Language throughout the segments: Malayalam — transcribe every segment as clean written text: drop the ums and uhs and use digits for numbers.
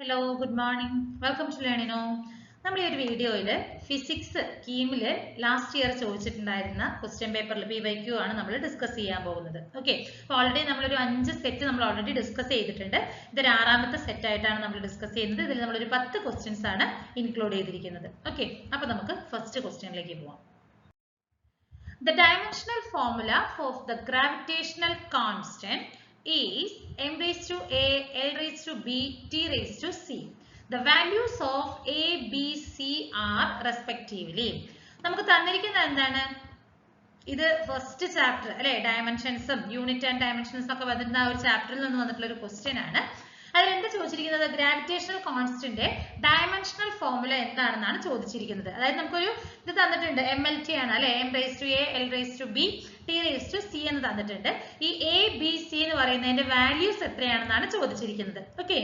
Hello good morning welcome to ലേണിനോ. നമ്മൾ ഈ ഒരു വീഡിയോയിൽ ഫിസിക്സ് കീമിൽ ലാസ്റ്റ് ഇയർ ചോദിച്ചിട്ടുണ്ടായിരുന്ന ക്വസ്റ്റ്യൻ പേപ്പറിൽ PYQ ആണ് നമ്മൾ ഡിസ്കസ് ചെയ്യാൻ പോകുന്നത്. ഓക്കെ, അപ്പോൾ ഓൾറെഡി നമ്മളൊരു 5 സെറ്റ് നമ്മൾ ഓൾറെഡി ഡിസ്കസ് ചെയ്തിട്ടുണ്ട്. ഇതൊരു 6ാമത്തെ സെറ്റ് ആയിട്ടാണ് നമ്മൾ ഡിസ്കസ് ചെയ്യുന്നത്. ഇതിൽ നമ്മളൊരു 10 ക്വസ്റ്റ്യൻസ് ആണ് ഇൻക്ലൂഡ് ചെയ്തിരിക്കുന്നത്. ഓക്കെ, അപ്പോൾ നമുക്ക് ഫസ്റ്റ് ക്വസ്റ്റ്യനിലേക്ക് പോവാം. The dimensional formula for the gravitational constant is m raised to a, l raised to b, t raised to c. The values of a, b, c are respectively. നമുക്ക് തന്നിരിക്കുന്നത് എന്താണ്? ഇത് ഫസ്റ്റ് ചാപ്റ്റർ അല്ലെ, ഡയമെൻഷൻസും യൂണിറ്റ് ആൻഡ് ഡയമെൻഷൻസും ഒക്കെ വരുന്ന ഒരു ചാപ്റ്ററിൽ നിന്ന് വന്നിട്ടുള്ള ഒരു ക്വസ്റ്റ്യൻ ആണ്. അതിൽ എന്താ ചോദിച്ചിരിക്കുന്നത്? ഗ്രാവിറ്റേഷണൽ കോൺസ്റ്റന്റ് ഡയമെൻഷണൽ ഫോർമുല എന്താണെന്നാണ് ചോദിച്ചിരിക്കുന്നത്. അതായത് നമുക്കൊരു ഇത് തന്നിട്ടുണ്ട്, MLT ആണ് അല്ലെ, m raised to a, l raised to b, t raised to c എന്ന് തന്നിട്ടുണ്ട്. ഈ a, b, c എന്ന് പറയുന്നതിന്റെ വാല്യൂസ് എത്രയാണെന്നാണ് ചോദിച്ചിരിക്കുന്നത്. ഓക്കെ,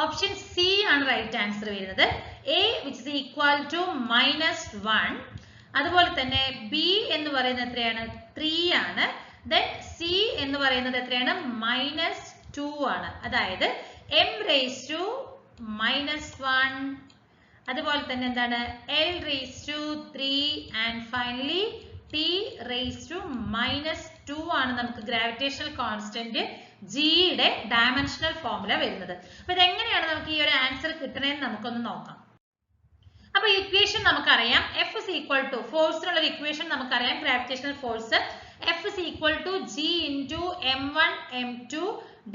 ഓപ്ഷൻ സി ആണ് റൈറ്റ് ആൻസർ വരുന്നത്. a which is equal to -1, അതുപോലെ തന്നെ b എന്ന് പറയുന്നത് എത്രയാണ്? 3 ആണ്. Then c എന്ന് പറയുന്നത് എത്രയാണ്? -2 ആണ്. അതായത് m raised to -1, അതുപോലെ തന്നെ എന്താണ്? l raised to 3 and finally t raised to -2 ആണ് നമുക്ക് ഗ്രാവിറ്റേഷണൽ കോൺസ്റ്റന്റ് g യുടെ ഡയമെൻഷണൽ ഫോർമുല വരുന്നത്. അപ്പോൾ ഇതെങ്ങനെയാണ് നമുക്ക് ഈ ഒരു ആൻസർ കിട്ടണമെന്ന് നമുക്കൊന്ന് നോക്കാം. അപ്പോൾ ഇക്വേഷൻ നമുക്കറിയാം, F is equal to ഫോഴ്സിനുള്ള ഒരു ഇക്വേഷൻ നമുക്കറിയാം. Gravitational force F is equal to G into m1 m2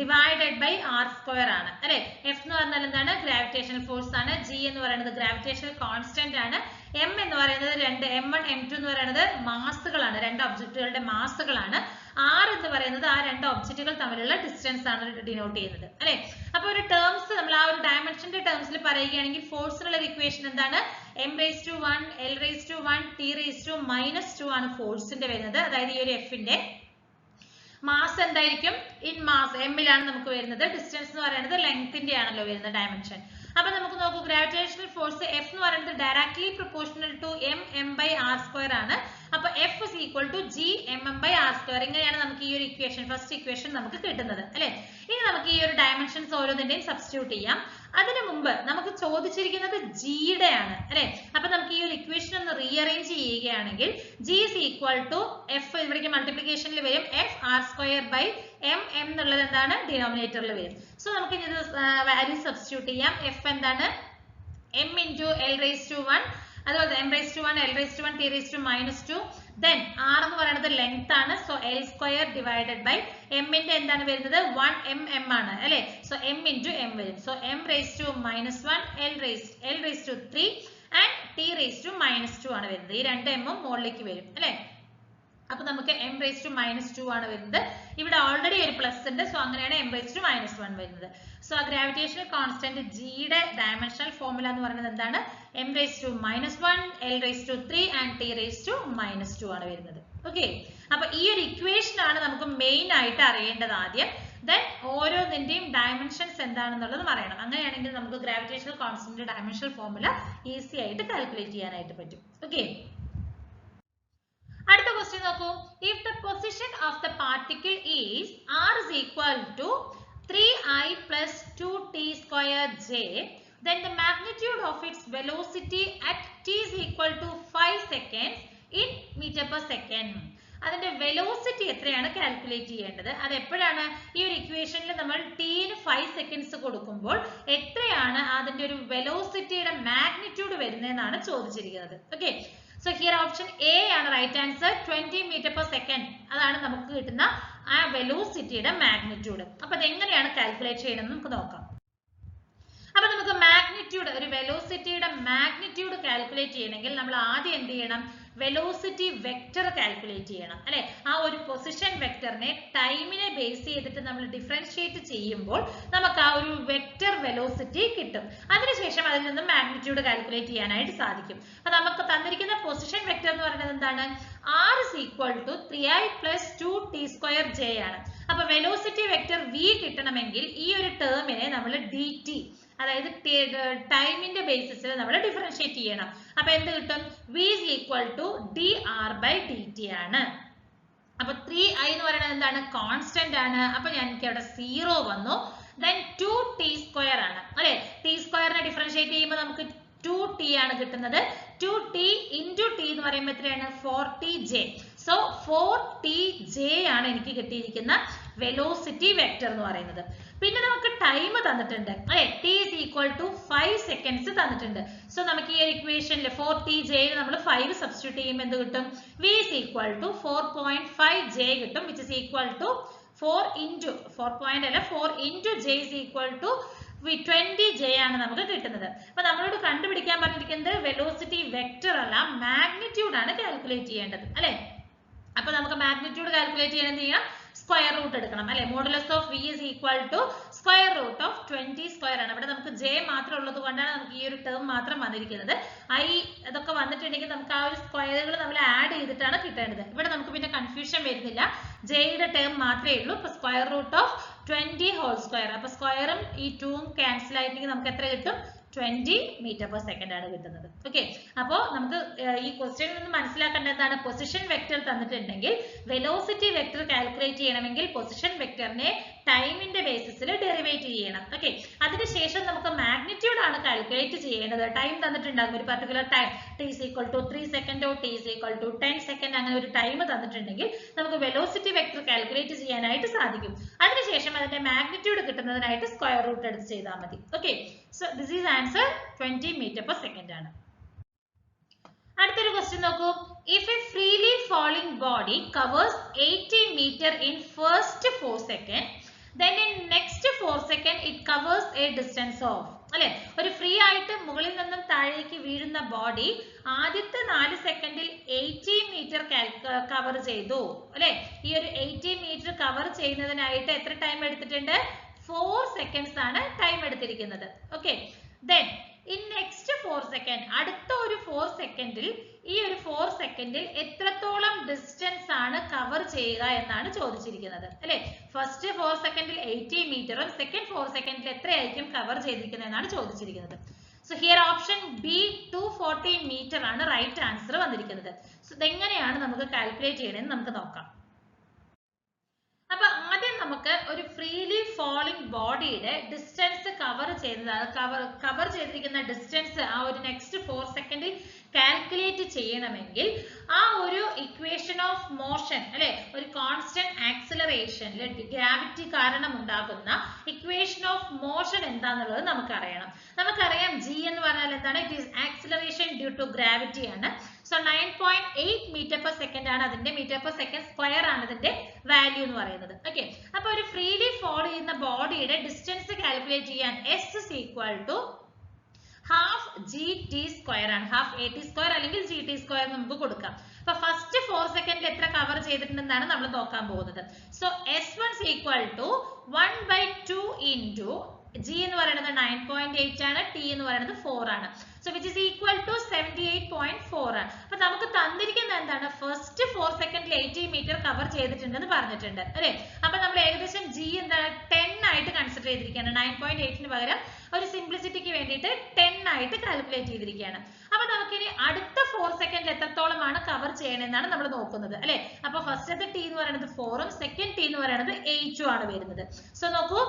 divided by r square ആണ് അല്ലെ. F എന്ന് പറഞ്ഞാൽ എന്താണ്? ഗ്രാവിറ്റേഷണൽ ഫോഴ്സ് ആണ്. G എന്ന് പറയുന്നത് ഗ്രാവിറ്റേഷണൽ കോൺസ്റ്റന്റ് ആണ്. M എന്ന് പറയുന്നത് m1 m2 എന്ന് പറയുന്നത് മാസുകളാണ്, രണ്ട് ഒബ്ജക്റ്റുകളുടെ മാസുകളാണ്. R എന്ന് പറയുന്നത് ആ രണ്ട് ഒബ്ജക്റ്റുകൾ തമ്മിലുള്ള ഡിസ്റ്റൻസ് ആണ് ഡിനോട്ട് ചെയ്യുന്നത് അല്ലെ. അപ്പൊ ഒരു ടേംസ് നമ്മൾ ആ ഒരു ഡയമെൻഷന്റെ ടേംസിൽ പറയുകയാണെങ്കിൽ ഫോഴ്സിനുള്ള ഇക്വേഷൻ എന്താണ്? m raised to 1, l raised to 1, t raised to -2 ആണ് ഫോഴ്സിന്റെ വരുന്നത്. അതായത് ഈ ഒരു F ന്റെ മാസ് എന്തായിരിക്കും? ഇൻ മാസ് m ലാണ് നമുക്ക് വരുന്നത്. ഡിസ്റ്റൻസ് എന്ന് പറയുന്നത് ലെങ്ത്തിന്റെ ആണല്ലോ വരുന്നത് ഡയമെൻഷൻ. അപ്പൊ നമുക്ക് നോക്കൂ, ഗ്രാവിറ്റേഷണൽ ഫോഴ്സ് F എന്ന് പറയുന്നത് ഡയറക്ട്ലി പ്രൊപ്പോർഷണൽ ടു m/r² ആണ്. അപ്പൊ F is equal to G mm/r². ഇങ്ങനെയാണ് നമുക്ക് ഈ ഒരു ഇക്വേഷൻ, ഫസ്റ്റ് ഇക്വേഷൻ നമുക്ക് കിട്ടുന്നത് അല്ലെ. ഇനി നമുക്ക് ഈ ഒരു ഡയമെൻഷൻസ് ഓരോന്നിന്റെയും സബ്സ്റ്റിറ്റ്യൂട്ട് ചെയ്യാം. അതിനു മുമ്പ് നമുക്ക് ചോദിച്ചിരിക്കുന്നത് G യുടെ ആണ് അല്ലെ. അപ്പൊ നമുക്ക് ഈ ഒരു ഇക്വേഷൻ ഒന്ന് റീഅറേഞ്ച് ചെയ്യുകയാണെങ്കിൽ G is equal to F, ഇവിടേക്ക് മൾട്ടിപ്ലിക്കേഷനിൽ വരും, f(r²/m) എന്നുള്ളത് എന്താണ്? ഡിനോമിനേറ്ററിൽ വരും. സോ നമുക്ക് ഇത് വാല്യൂ സബ്സ്റ്റിറ്റ്യൂട്ട് ചെയ്യാം. F എന്താണ്? m into l raised to 1, അതുപോലെ m raised to 1, l raised to 1, t raised to -2. Then r എന്ന് പറയുന്നത് ലെങ്ത് ആണ്. So l² divided by m ന്റെ എന്താണ് വരുന്നത്? 1 ആണ് അല്ലെ. സോ m into m വരും. So m raised to -1, l raised to 3 and t raised to -2 ആണ് വരുന്നത്. ഈ രണ്ട് m മുകളിലേക്ക് വരും അല്ലെ. അപ്പൊ നമുക്ക് m raised to -2 ആണ് വരുന്നത്. ഇവിടെ ഓൾറെഡി ഒരു പ്ലസ് ഉണ്ട്, സോ അങ്ങനെയാണ് m raised to -1 വരുന്നത്. സോ ആ ഗ്രാവിറ്റേഷണൽ കോൺസ്റ്റന്റ് G യുടെ ഡയമെൻഷണൽ ഫോർമുല എന്ന് പറയുന്നത് എന്താണ്? m raised to -1, l raised to 3 and t raised to -2 ആണ് വരുന്നത്. ഓക്കെ, അപ്പൊ ഈ ഒരു ഇക്വേഷൻ ആണ് നമുക്ക് മെയിൻ ആയിട്ട് അറിയേണ്ടത് ആദ്യം. ദെൻ ഓരോന്നിന്റെയും ഡയമെൻഷൻസ് എന്താണെന്നുള്ളത് പറയണം. അങ്ങനെയാണെങ്കിൽ നമുക്ക് gravitational constant dimensional formula easy ആയിട്ട് കാൽക്കുലേറ്റ് ചെയ്യാനായിട്ട് പറ്റും. ഓക്കെ, അടുത്ത ക്വസ്റ്റ്യൻ നോക്കൂ. If the position of the particle is r is equal to 3i plus 2t²j, then the magnitude of its velocity at t is equal to 5 seconds in meter per second. അതിന്റെ വെലോസിറ്റി എത്രയാണ് കാൽക്കുലേറ്റ് ചെയ്യേണ്ടത്? അത് എപ്പോഴാണ്? ഈ ഒരു ഇക്വേഷനിൽ നമ്മൾ ന് 5 സെക്കൻഡ്സ് കൊടുക്കുമ്പോൾ എത്രയാണ് അതിന്റെ ഒരു വെലോസിറ്റിയുടെ മാഗ്നിറ്റ്യൂഡ് വരുന്നതെന്നാണ് ചോദിച്ചിരിക്കുന്നത്. Okay, so here option A ആണ് right answer. 20 metre per second അതാണ് നമുക്ക് കിട്ടുന്ന ആ വെലോസിറ്റിയുടെ മാഗ്നിറ്റ്യൂഡ്. അപ്പൊ അതെങ്ങനെയാണ് കാൽക്കുലേറ്റ് ചെയ്യണമെന്ന് നമുക്ക് നോക്കാം. അപ്പൊ നമുക്ക് മാഗ്നിറ്റ്യൂഡ്, ഒരു വെലോസിറ്റിയുടെ മാഗ്നിറ്റ്യൂഡ് കാൽക്കുലേറ്റ് ചെയ്യണമെങ്കിൽ നമ്മൾ ആദ്യം എന്ത് ചെയ്യണം? വെലോസിറ്റി വെക്ടർ കാൽക്കുലേറ്റ് ചെയ്യണം അല്ലെ. ആ ഒരു പൊസിഷൻ വെക്ടറിനെ ടൈമിനെ ബേസ് ചെയ്തിട്ട് നമ്മൾ ഡിഫറൻഷിയേറ്റ് ചെയ്യുമ്പോൾ നമുക്ക് ആ ഒരു വെക്ടർ വെലോസിറ്റി കിട്ടും. അതിനുശേഷം അതിൽ നിന്ന് മാഗ്നിറ്റ്യൂഡ് കാൽക്കുലേറ്റ് ചെയ്യാനായിട്ട് സാധിക്കും. അപ്പൊ നമുക്ക് തന്നിരിക്കുന്ന പൊസിഷൻ വെക്ടർ എന്ന് പറയുന്നത് എന്താണ്? r is equal to 3i plus 2t²j ആണ്. അപ്പൊ വെലോസിറ്റി വെക്ടർ v കിട്ടണമെങ്കിൽ ഈ ഒരു ടേമിനെ നമ്മൾ dt, അതായത് ടൈമിന്റെ ബേസിസിൽ നമ്മൾ ഡിഫറൻഷിയേറ്റ് ചെയ്യണം. അപ്പൊ എന്ത് കിട്ടും? v is equal to dr/dt ആണ്. അപ്പൊ 3i എന്ന് പറയുന്നത് എന്താണ്? കോൺസ്റ്റന്റ് ആണ്. അപ്പൊ എനിക്ക് അവിടെ 0 വന്നു. then 2t square ആണ് അല്ലേ. t സ്ക്വയറിനെ ഡിഫറൻഷിയേറ്റ് ചെയ്യുമ്പോൾ നമുക്ക് 2t ആണ് കിട്ടുന്നത്. 2t into t എന്ന് പറയുമ്പോൾ എത്രയാണ് 4tj. സോ 4tj ആണ് എനിക്ക് കിട്ടിയിരിക്കുന്ന വെലോസിറ്റി വെക്ടർ എന്ന് പറയുന്നത്. പിന്നെ നമുക്ക് ടൈം തന്നിട്ടുണ്ട് അല്ലെ, t is equal to 5 seconds തന്നിട്ടുണ്ട്. സോ നമുക്ക് ഈ ഒരു ഇക്വേഷനിൽ 4tj നമ്മൾ 5 സബ്സ്റ്റിറ്റ്യൂട്ട് ചെയ്യുമ്പോൾ എന്ത് കിട്ടും, v is equal to 4.5j കിട്ടും, which is equal to 4 into 4 into j is equal to 20j ആണ് നമുക്ക് കിട്ടുന്നത്. അപ്പൊ നമ്മളോട് കണ്ടുപിടിക്കാൻ പറഞ്ഞിരിക്കുന്നത് വെലോസിറ്റി വെക്ടർ അല്ല, മാഗ്നിറ്റ്യൂഡ് ആണ് കാൽക്കുലേറ്റ് ചെയ്യേണ്ടത് അല്ലെ. അപ്പൊ നമുക്ക് മാഗ്നിറ്റ്യൂഡ് കാൽക്കുലേറ്റ് ചെയ്യാൻ എന്ത് ചെയ്യണം, സ്ക്വയർ റൂട്ട് എടുക്കണം അല്ലെ. Modulus of v is equal to square root of 20 square ആണ്. ഇവിടെ നമുക്ക് j മാത്രം ഉള്ളത് കൊണ്ടാണ് നമുക്ക് ഈ ഒരു ടേം മാത്രം വന്നിരിക്കുന്നത്. i ഇതൊക്കെ വന്നിട്ടുണ്ടെങ്കിൽ നമുക്ക് ആ ഒരു സ്ക്വയറുകൾ നമ്മൾ ആഡ് ചെയ്തിട്ടാണ് കിട്ടേണ്ടത്. ഇവിടെ നമുക്ക് പിന്നെ കൺഫ്യൂഷൻ വരുന്നില്ല, j യുടെ ടേം മാത്രമേ ഉള്ളൂ. അപ്പൊ square root of 20 whole square, അപ്പൊ സ്ക്വയറും ഈ 2ഉം ക്യാൻസൽ ആയിട്ടുണ്ടെങ്കിൽ നമുക്ക് എത്ര കിട്ടും, 20 meter/second ആണ് കിട്ടുന്നത്. ഓക്കെ, അപ്പോൾ നമുക്ക് ഈ ക്വസ്റ്റ്യനിൽ നിന്ന് മനസ്സിലാക്കേണ്ട എന്താണ്, പൊസിഷൻ വെക്ടർ തന്നിട്ടുണ്ടെങ്കിൽ വെലോസിറ്റി വെക്ടർ കാൽക്കുലേറ്റ് ചെയ്യണമെങ്കിൽ പൊസിഷൻ വെക്ടറിനെ ടൈമിന്റെ ബേസിസിൽ ഡെറിവേറ്റ് ചെയ്യണം. ഓക്കെ, അതിനുശേഷം നമുക്ക് മാഗ്നിറ്റ്യൂഡ് ആണ് കാൽക്കുലേറ്റ് ചെയ്യേണ്ടത്. ടൈം തന്നിട്ടുണ്ടാകും, ഒരു particular time t is equal to 3 seconds t is equal to 10 seconds അങ്ങനെ ഒരു ടൈം തന്നിട്ടുണ്ടെങ്കിൽ നമുക്ക് വെലോസിറ്റി വെക്ടർ കാൽക്കുലേറ്റ് ചെയ്യാനായിട്ട് സാധിക്കും. അതിനുശേഷം അതിന്റെ മാഗ്നിറ്റ്യൂഡ് കിട്ടുന്നതിനായിട്ട് സ്ക്വയർ റൂട്ട് എടുത്ത് ചെയ്താൽ മതി. Okay, so this is answer 20 meter/second ആണ്. അടുത്തൊരു ക്വസ്റ്റ്യൻ നോക്കൂ. If A freely falling body covers 80 meter in first 4 seconds, then in next 4 seconds it covers a distance of അല്ലെ. ഒരു ഫ്രീ ആയിട്ട് മുകളിൽ നിന്നും താഴേക്ക് വീഴുന്ന ബോഡി ആദ്യത്തെ 4 സെക്കൻഡിൽ 80 meter കവർ ചെയ്തു അല്ലെ. ഈ ഒരു 80 meter കവർ ചെയ്യുന്നതിനായിട്ട് എത്ര ടൈം എടുത്തിട്ടുണ്ട്, 4 seconds ആണ് ടൈം എടുത്തിരിക്കുന്നത്. Okay, then in next 4 seconds, അടുത്ത ഒരു 4 സെക്കൻഡിൽ ഈ ഒരു 4 സെക്കൻഡിൽ എത്രത്തോളം ഡിസ്റ്റൻസ് ആണ് കവർ ചെയ്യുക എന്നാണ് ചോദിച്ചിരിക്കുന്നത് അല്ലെ. ഫസ്റ്റ് 4 സെക്കൻഡിൽ 80 മീറ്ററും സെക്കൻഡ് 4 സെക്കൻഡിൽ എത്രയായിരിക്കും കവർ ചെയ്തിരിക്കുന്നത് എന്നാണ് ചോദിച്ചിരിക്കുന്നത്. So here option B 240 meter ആണ് റൈറ്റ് ആൻസർ വന്നിരിക്കുന്നത്. സോ ഇതെങ്ങനെയാണ് നമുക്ക് കാൽക്കുലേറ്റ് ചെയ്യണമെന്ന് നമുക്ക് നോക്കാം. അപ്പൊ ആദ്യം നമുക്ക് ഒരു ഫ്രീലി ഫാളിംഗ് ബോഡിയുടെ ഡിസ്റ്റൻസ് കവർ ചെയ്തിരിക്കുന്ന ഡിസ്റ്റൻസ് ആ ഒരു നെക്സ്റ്റ് 4 സെക്കൻഡിൽ കാൽക്കുലേറ്റ് ചെയ്യണമെങ്കിൽ ആ ഒരു ഇക്വേഷൻ ഓഫ് മോഷൻ അല്ലെ, ഒരു കോൺസ്റ്റന്റ് ആക്സിലറേഷനിൽ ഗ്രാവിറ്റി കാരണം ഉണ്ടാകുന്ന ഇക്വേഷൻ ഓഫ് മോഷൻ എന്താന്നുള്ളത് നമുക്കറിയണം. നമുക്കറിയാം g എന്ന് പറഞ്ഞാൽ എന്താണ്, it is acceleration due to gravity ആണ്. സോ 9.8 meter/second ആണ് അതിന്റെ, meter/second സ്ക്വയർ ആണ് ഇതിന്റെ വാല്യൂ എന്ന് പറയുന്നത്. ഓക്കെ, അപ്പൊ ഒരു ഫ്രീലി ഫോൾ ചെയ്യുന്ന ബോഡിയുടെ ഡിസ്റ്റൻസ് കാൽക്കുലേറ്റ് ചെയ്യാൻ s is equal to half gt square ആണ്. half at square അല്ലെങ്കിൽ gt square നമുക്ക് കൊടുക്കാം. അപ്പൊ ഫസ്റ്റ് 4 സെക്കൻഡിൽ എത്ര കവർ ചെയ്തിട്ടുണ്ടെന്നാണ് നമ്മൾ നോക്കാൻ പോകുന്നത്. So s1 is equal to 1/2 into g എന്ന് പറയുന്നത് 9.8 ആണ്, t എന്ന് പറയുന്നത് 4 ആണ്. So which is equal to 78.4 ആണ്. അപ്പൊ നമുക്ക് തന്നിരിക്കുന്നത് എന്താണ്, ഫസ്റ്റ് 4 സെക്കൻഡിൽ 80 meter കവർ ചെയ്തിട്ടുണ്ടെന്ന് പറഞ്ഞിട്ടുണ്ട് അല്ലെ. അപ്പൊ നമ്മൾ ഏകദേശം g എന്താണ് 10 ആയിട്ട് കൺസിഡർ ചെയ്തിരിക്കുകയാണ്. 9.8ന് പകരം ഒരു സിംപ്ലിസിറ്റിക്ക് വേണ്ടിയിട്ട് 10 ആയിട്ട് കാൽക്കുലേറ്റ് ചെയ്തിരിക്കുകയാണ്. അപ്പൊ നമുക്കിനി അടുത്ത 4 സെക്കൻഡിൽ എത്രത്തോളമാണ് കവർ ചെയ്യണമെന്നാണ് നമ്മൾ നോക്കുന്നത് അല്ലെ. അപ്പൊ ഫസ്റ്റത്തെ t എന്ന് പറയുന്നത് 4ഉം സെക്കൻഡ് t എന്ന് പറയുന്നത് 8ഉം ആണ് വരുന്നത്. സോ നോക്കൂ,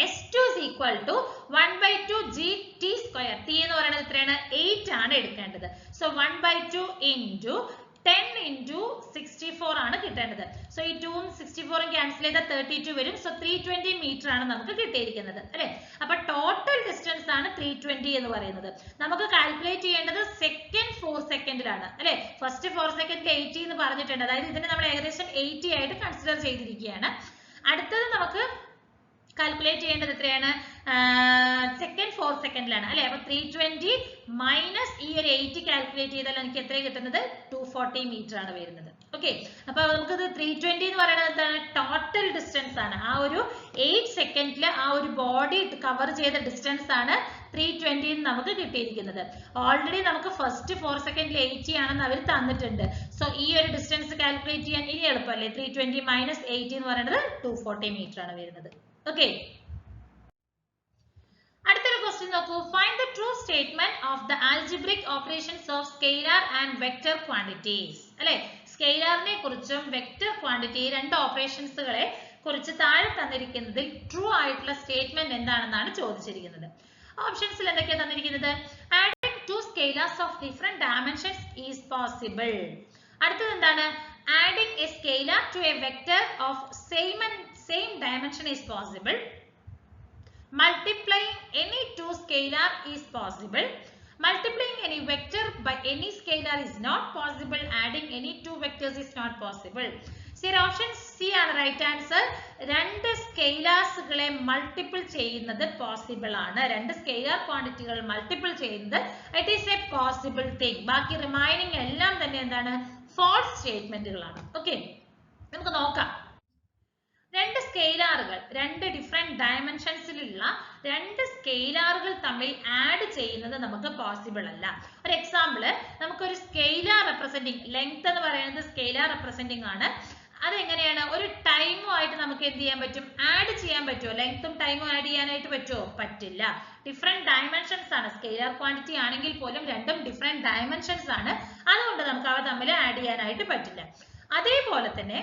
S2 is equal to 1/2 gt square. t എന്ന് പറയുന്നത് എത്രയാണ്, 8 ആണ് എടുക്കേണ്ടത്. സോ 1/2 into 10 into 64 ആണ് കിട്ടേണ്ടത്. സോ ഈ 2ഉം 64ഉം ക്യാൻസൽ ചെയ്താൽ 32 വരും. സോ 320 meter ആണ് നമുക്ക് കിട്ടിയിരിക്കുന്നത് അല്ലെ. അപ്പൊ ടോട്ടൽ ഡിസ്റ്റൻസ് ആണ് 320 എന്ന് പറയുന്നത്. നമുക്ക് കാൽക്കുലേറ്റ് ചെയ്യേണ്ടത് സെക്കൻഡ് 4 സെക്കൻഡിലാണ് അല്ലെ. ഫസ്റ്റ് 4 സെക്കൻഡിൽ 80 എന്ന് പറഞ്ഞിട്ടുണ്ട്, അതായത് ഇതിനെ നമ്മൾ ഏകദേശം 80 ആയിട്ട് കൺസിഡർ ചെയ്തിരിക്കുകയാണ്. അടുത്തത് നമുക്ക് കാൽക്കുലേറ്റ് ചെയ്യേണ്ടത് എത്രയാണ്, സെക്കൻഡ് 4 സെക്കൻഡിലാണ് അല്ലെ. അപ്പൊ 320 മൈനസ് ഈ ഒരു 80 കാൽക്കുലേറ്റ് ചെയ്താൽ എനിക്ക് എത്ര കിട്ടുന്നത്, 240 meter ആണ് വരുന്നത്. ഓക്കെ, അപ്പൊ നമുക്കത് 320 എന്ന് പറയുന്നത് എന്താണ്, ടോട്ടൽ ഡിസ്റ്റൻസ് ആണ്. ആ ഒരു 8 സെക്കൻഡിൽ ആ ഒരു ബോഡി കവർ ചെയ്ത ഡിസ്റ്റൻസ് ആണ് 320 നമുക്ക് കിട്ടിയിരിക്കുന്നത്. ഓൾറെഡി നമുക്ക് ഫസ്റ്റ് 4 സെക്കൻഡിൽ 80 ആണെന്ന് അവർ തന്നിട്ടുണ്ട്. സോ ഈ ഒരു ഡിസ്റ്റൻസ് കാൽക്കുലേറ്റ് ചെയ്യാൻ ഇനി എളുപ്പമല്ലേ, 320 മൈനസ് 80 എന്ന് പറയുന്നത് 240 meter ആണ് വരുന്നത്. ഓക്കെ, അടുത്തൊരു ക്വസ്റ്റ്യൻ നോക്കൂ. Find the true statement of the algebraic operations of scalar and vector quantities അല്ലെ. സ്കെയിലാറിനെ കുറിച്ചും വെക്ടർ ക്വാണ്ടിറ്റി രണ്ട് ഓപ്പറേഷൻസുകളെ കുറിച്ച് താഴെ തന്നിരിക്കുന്നതിൽ ട്രൂ ആയിട്ടുള്ള സ്റ്റേറ്റ്മെന്റ് എന്താണെന്നാണ് ചോദിച്ചിരിക്കുന്നത്. ഓപ്ഷൻസിൽ എന്തൊക്കെയാണ് തന്നിരിക്കുന്നത്? Adding two scalars of different dimensions is possible. അടുത്തത് എന്താണ്? Adding a scalar to a vector of same dimension is possible. Multiplying any two scalar is possible. Multiplying any vector by any scalar is not possible. Adding any two vectors is not possible. So option C ആണ് right answer. രണ്ട് സ്കെയിലേഴ്സുകളെ മൾട്ടിപ്പിൾ ചെയ്യുന്നത് പോസിബിൾ ആണ്. രണ്ട് സ്കെയിലർ ക്വാണ്ടിറ്റികൾ മൾട്ടിപ്പിൾ ചെയ്യുന്നത് it is A possible thing. ബാക്കി റിമൈനിങ് എല്ലാം തന്നെ എന്താണ്? ഫോൾസ് സ്റ്റേറ്റ്മെന്റുകളാണ്. ഓക്കെ, നമുക്ക് നോക്കാം. രണ്ട് സ്കെയിലാറുകൾ, രണ്ട് ഡിഫറെന്റ് ഡയമെൻഷൻസിലുള്ള രണ്ട് സ്കെയിലാറുകൾ തമ്മിൽ ആഡ് ചെയ്യുന്നത് നമുക്ക് പോസിബിൾ അല്ല. ഒരു എക്സാമ്പിള്, നമുക്കൊരു സ്കെയിലാർ റെപ്രസെന്റിങ്, ലെങ്ത് എന്ന് പറയുന്നത് സ്കെയിലാർ റെപ്രസെന്റിങ് ആണ്. അതെങ്ങനെയാണ്? ഒരു ടൈമുമായിട്ട് നമുക്ക് എന്ത് ചെയ്യാൻ പറ്റും? ആഡ് ചെയ്യാൻ പറ്റുമോ? ലെങ്ത്തും ടൈമും ആഡ് ചെയ്യാനായിട്ട് പറ്റുമോ? പറ്റില്ല. ഡിഫറെന്റ് ഡയമെൻഷൻസ് ആണ്. സ്കെയിലാർ ക്വാണ്ടിറ്റി ആണെങ്കിൽ പോലും രണ്ടും ഡിഫറെന്റ് ഡയമെൻഷൻസ് ആണ്. അതുകൊണ്ട് നമുക്ക് അവ തമ്മിൽ ആഡ് ചെയ്യാനായിട്ട് പറ്റില്ല. അതേപോലെ തന്നെ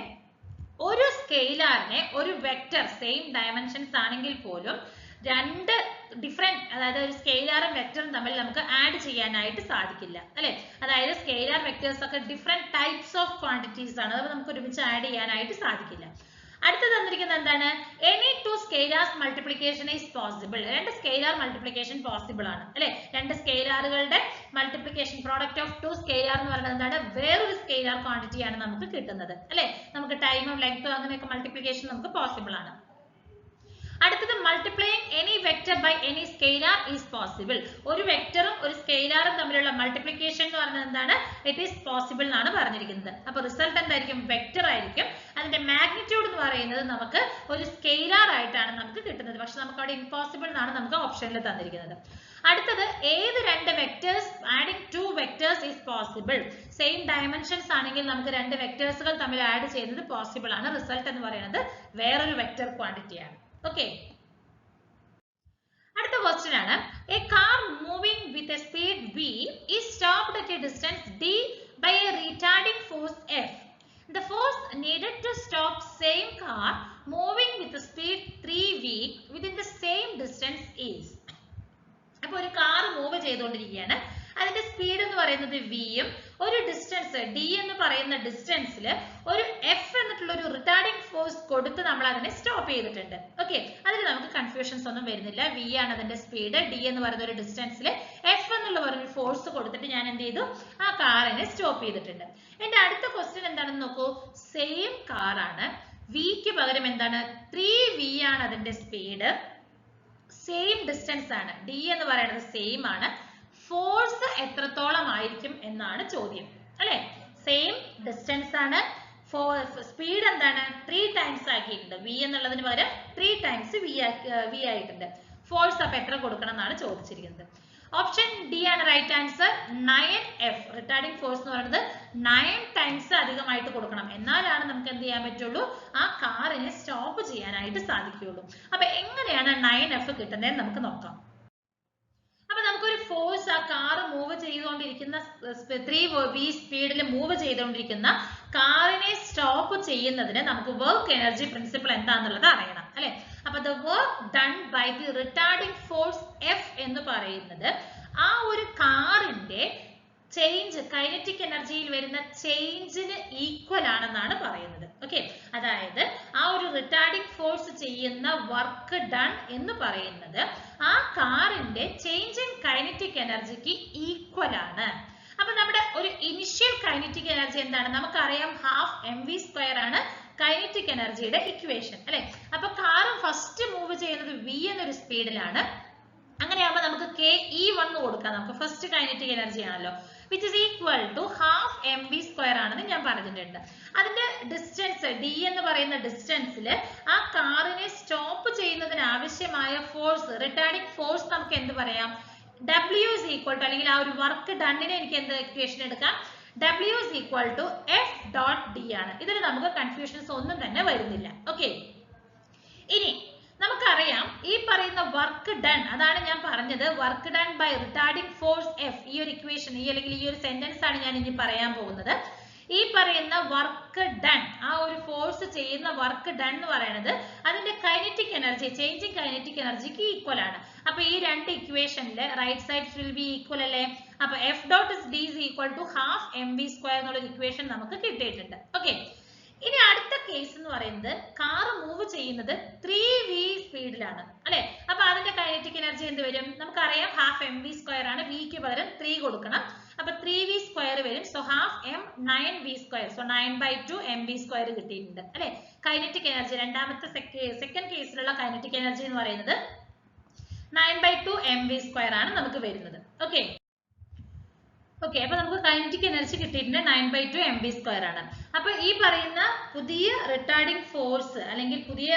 ഒരു സ്കെയിലാറിനെ ഒരു വെക്ടർ സെയിം ഡയമെൻഷൻസ് ആണെങ്കിൽ പോലും രണ്ട് ഡിഫറെന്റ്, അതായത് ഒരു സ്കെയിലാറും വെക്ടറും തമ്മിൽ നമുക്ക് ആഡ് ചെയ്യാനായിട്ട് സാധിക്കില്ല, അല്ലെ? അതായത് സ്കെയിലാർ വെക്ടേഴ്സ് ഒക്കെ ഡിഫറെന്റ് ടൈപ്സ് ഓഫ് ക്വാണ്ടിറ്റീസ് ആണ്. അത് നമുക്ക് ഒരുമിച്ച് ആഡ് ചെയ്യാനായിട്ട് സാധിക്കില്ല. അടുത്ത തന്നിരിക്കുന്നത് എന്താണ്? Any two scalars multiplication is possible. രണ്ട് സ്കെയിലാർ മൾട്ടിപ്ലിക്കേഷൻ പോസിബിൾ ആണ്, അല്ലെ? രണ്ട് സ്കെയിലാറുകളുടെ multiplication, product of two scalar എന്ന് പറയുന്നത് എന്താണ്? വേറൊരു സ്കെയിലാർ ക്വാണ്ടിറ്റി ആണ് നമുക്ക് കിട്ടുന്നത്, അല്ലെ? നമുക്ക് ടൈമും ലെങ്ത്തും അങ്ങനെയൊക്കെ മൾട്ടിപ്ലിക്കേഷൻ നമുക്ക് പോസിബിൾ ആണ്. അടുത്തത് multiplying any vector by any scalar is possible. ഒരു വെക്ടറും ഒരു സ്കെയിലാറും തമ്മിലുള്ള മൾട്ടിപ്ലിക്കേഷൻ എന്ന് പറയുന്നത് എന്താണ്? ഇറ്റ് ഈസ് പോസിബിൾ എന്നാണ് പറഞ്ഞിരിക്കുന്നത്. അപ്പൊ റിസൾട്ട് എന്തായിരിക്കും? വെക്ടർ ആയിരിക്കും. അതിന്റെ മാഗ്നിറ്റ്യൂഡ് എന്ന് പറയുന്നത് നമുക്ക് ഒരു സ്കെയിലാർ ആയിട്ടാണ് നമുക്ക് കിട്ടുന്നത്. പക്ഷെ നമുക്ക് അവിടെ ഇമ്പോസിബിൾ എന്നാണ് നമുക്ക് ഓപ്ഷനിൽ തന്നിരിക്കുന്നത്. അടുത്തത് ഏത് രണ്ട് vectors, adding to vectors is possible. Same dimensions ആണെങ്കിൽ നമുക്ക് രണ്ട് വെക്ടേഴ്സുകൾ തമ്മിൽ ആഡ് ചെയ്യുന്നത് പോസിബിൾ ആണ്. റിസൾട്ട് എന്ന് പറയുന്നത് വേറൊരു വെക്ടർ ക്വാണ്ടിറ്റി ആണ്. ഓക്കെ, അടുത്ത ക്വസ്റ്റ്യൻ ആണ്. A car moving with a speed v is stopped at a distance d by a retarding force f. The force needed to stop same car moving with a speed 3v within the same distance is. അപ്പോൾ ഒരു കാർ മൂവ് ചെയ്തുകൊണ്ടിരിക്കുകയാണ്. അതിന്റെ സ്പീഡ് എന്ന് പറയുന്നത് v യും ഒരു ഡിസ്റ്റൻസ് d എന്ന് പറയുന്ന ഡിസ്റ്റൻസിൽ ഒരു f എന്നിട്ടുള്ള ഒരു റിട്ടാർഡിംഗ് ഫോഴ്സ് കൊടുത്ത് നമ്മൾ അതിനെ സ്റ്റോപ്പ് ചെയ്തിട്ടുണ്ട്. ഓക്കെ, അതിൽ നമുക്ക് കൺഫ്യൂഷൻസ് ഒന്നും വരുന്നില്ല. v ആണ് അതിന്റെ സ്പീഡ്, d എന്ന് പറയുന്ന ഒരു ഡിസ്റ്റൻസിൽ f എന്നുള്ള ഒരു ഫോഴ്സ് കൊടുത്തിട്ട് ഞാൻ എന്ത് ചെയ്തു? ആ കാറിനെ സ്റ്റോപ്പ് ചെയ്തിട്ടുണ്ട്. എന്റെ അടുത്ത ക്വസ്റ്റ്യൻ എന്താണെന്ന് നോക്കൂ. സെയിം കാറാണ്, v ക്ക് പകരം എന്താണ്? 3v ആണ് അതിന്റെ സ്പീഡ്, സെയിം ഡിസ്റ്റൻസ് ആണ്, d എന്ന് പറയുന്നത് സെയിം ആണ്. ഫോഴ്സ് എത്രത്തോളം ആയിരിക്കും എന്നാണ് ചോദ്യം, അല്ലെ? സെയിം ഡിസ്റ്റൻസ് ആണ്, സ്പീഡ് എന്താണ്? 3 ടൈംസ് ആക്കിയിട്ടുണ്ട്. v എന്നുള്ളതിന് പകരം 3 ടൈംസ് v ആയിട്ടുണ്ട്. ഫോഴ്സ് അപ്പൊ എത്ര കൊടുക്കണം എന്നാണ് ചോദിച്ചിരിക്കുന്നത്. ഓപ്ഷൻ ഡി ആണ് right answer. 9f retarding force എന്ന് പറയുന്നത് 9 ടൈംസ് അധികമായിട്ട് കൊടുക്കണം. എന്നാലാണ് നമുക്ക് എന്ത് ചെയ്യാൻ പറ്റുള്ളൂ? ആ കാറിനെ സ്റ്റോപ്പ് ചെയ്യാനായിട്ട് സാധിക്കുകയുള്ളൂ. അപ്പൊ എങ്ങനെയാണ് 9f കിട്ടുന്നത് നമുക്ക് നോക്കാം. അപ്പൊ നമുക്കൊരു ഫോഴ്സ്, ആ കാർ മൂവ് ചെയ്തുകൊണ്ടിരിക്കുന്ന 3v സ്പീഡിൽ മൂവ് ചെയ്തുകൊണ്ടിരിക്കുന്ന കാറിനെ സ്റ്റോപ്പ് ചെയ്യുന്നതിന് നമുക്ക് വർക്ക് എനർജി പ്രിൻസിപ്പിൾ എന്താണെന്നുള്ളത് അറിയണം, അല്ലെ? അപ്പൊ the work done by the retarding force F എന്ന് പറയുന്നത് ആ ഒരു കാറിന്റെ ചേഞ്ച്, കൈനറ്റിക് എനർജിയിൽ വരുന്ന ചേഞ്ചിന് ഈക്വൽ ആണെന്നാണ് പറയുന്നത്. ഓക്കെ, അതായത് ആ ഒരു റിട്ടാർഡിംഗ് ഫോഴ്സ് ചെയ്യുന്ന വർക്ക് ഡൺ എന്ന് പറയുന്നത് ആ കാറിന്റെ ചേഞ്ച് ഇൻ കൈനറ്റിക് എനർജിക്ക് ഈക്വൽ ആണ്. അപ്പൊ നമ്മുടെ ഒരു ഇനിഷ്യൽ കൈനറ്റിക് എനർജി എന്താണ്? നമുക്കറിയാം, ഹാഫ് mv² ആണ് കൈനറ്റിക് എനർജിയുടെ ഇക്വേഷൻ, അല്ലെ? അപ്പൊ കാറ് ഫസ്റ്റ് മൂവ് ചെയ്യുന്നത് v എന്നൊരു സ്പീഡിലാണ്. അങ്ങനെയാകുമ്പോൾ നമുക്ക് ke1 കൊടുക്കാം. നമുക്ക് ഫസ്റ്റ് കൈനറ്റിക് എനർജി ആണല്ലോ, which is equal to half mv² ആണെന്ന് ഞാൻ പറഞ്ഞിട്ടുണ്ട്. അതിന്റെ ഡിസ്റ്റൻസ് d എന്ന് പറയുന്ന ഡിസ്റ്റൻസിൽ ആ കാറിനെ സ്റ്റോപ്പ് ചെയ്യുന്നതിന് ആവശ്യമായ ഫോഴ്സ്, റിട്ടാർഡിംഗ് ഫോഴ്സ് നമുക്ക് എന്ത് പറയാം? w is equal to, അല്ലെങ്കിൽ ആ ഒരു വർക്ക് ഡണ്ണിനെ എനിക്ക് എന്ത് ഇക്വേഷൻ എടുക്കാം? w is equal to f dot d ആണ്. ഇതിൽ നമുക്ക് കൺഫ്യൂഷൻസ് ഒന്നും തന്നെ വരുന്നില്ല. ഓക്കെ, ഇനി നമുക്കറിയാം ഈ പറയുന്ന വർക്ക് ഡൺ, അതാണ് ഞാൻ പറഞ്ഞത്, work done by retarding force F. ഈ ഒരു ഇക്വേഷൻ, അല്ലെങ്കിൽ ഈ ഒരു സെന്റൻസ് ആണ് ഞാൻ ഇനി പറയാൻ പോകുന്നത്. ഈ പറയുന്ന വർക്ക് ഡൺ, ആ ഒരു ഫോഴ്സ് ചെയ്യുന്ന വർക്ക് ഡൺ എന്ന് പറയുന്നത് അതിന്റെ കൈനറ്റിക് എനർജി, ചേഞ്ചിങ് കൈനറ്റിക് എനർജിക്ക് ഈക്വൽ ആണ്. അപ്പൊ ഈ രണ്ട് ഇക്വേഷനിലെ right sides will be equal അല്ലേ? അപ്പൊ F dot D is equal to half M V square എന്നുള്ള ഇക്വേഷൻ നമുക്ക് കിട്ടിയിട്ടുണ്ട്. ഓക്കെ, ഇനി അടുത്ത കേസ് എന്ന് പറയുന്നത് കാർ മൂവ് ചെയ്യുന്നത് 3v സ്പീഡിലാണ് അല്ലെ. അപ്പൊ അതിന്റെ കൈനറ്റിക് എനർജി എന്ത് വരും? നമുക്കറിയാം ഹാഫ് എം വി സ്ക്വയർ ആണ്, വിക്ക് പകരം 3 കൊടുക്കണം. അപ്പൊ 3v സ്ക്വയർ വരും. So half M 9v square, so 9/2 mv square കിട്ടിയിട്ടുണ്ട് അല്ലെ. കൈനറ്റിക് എനർജി രണ്ടാമത്തെ സെക്കൻഡ് കേസിലുള്ള കൈനറ്റിക് എനർജി എന്ന് പറയുന്നത് 9/2 mv സ്ക്വയർ ആണ് നമുക്ക് വരുന്നത്. ഓക്കെ, അപ്പൊ നമുക്ക് കൈനറ്റിക് എനർജി കിട്ടിയിട്ടുണ്ട് 9/2 mv സ്ക്വയർ ആണ്. അപ്പൊ ഈ പറയുന്ന പുതിയ റിട്ടാർഡിംഗ് ഫോഴ്സ് അല്ലെങ്കിൽ പുതിയ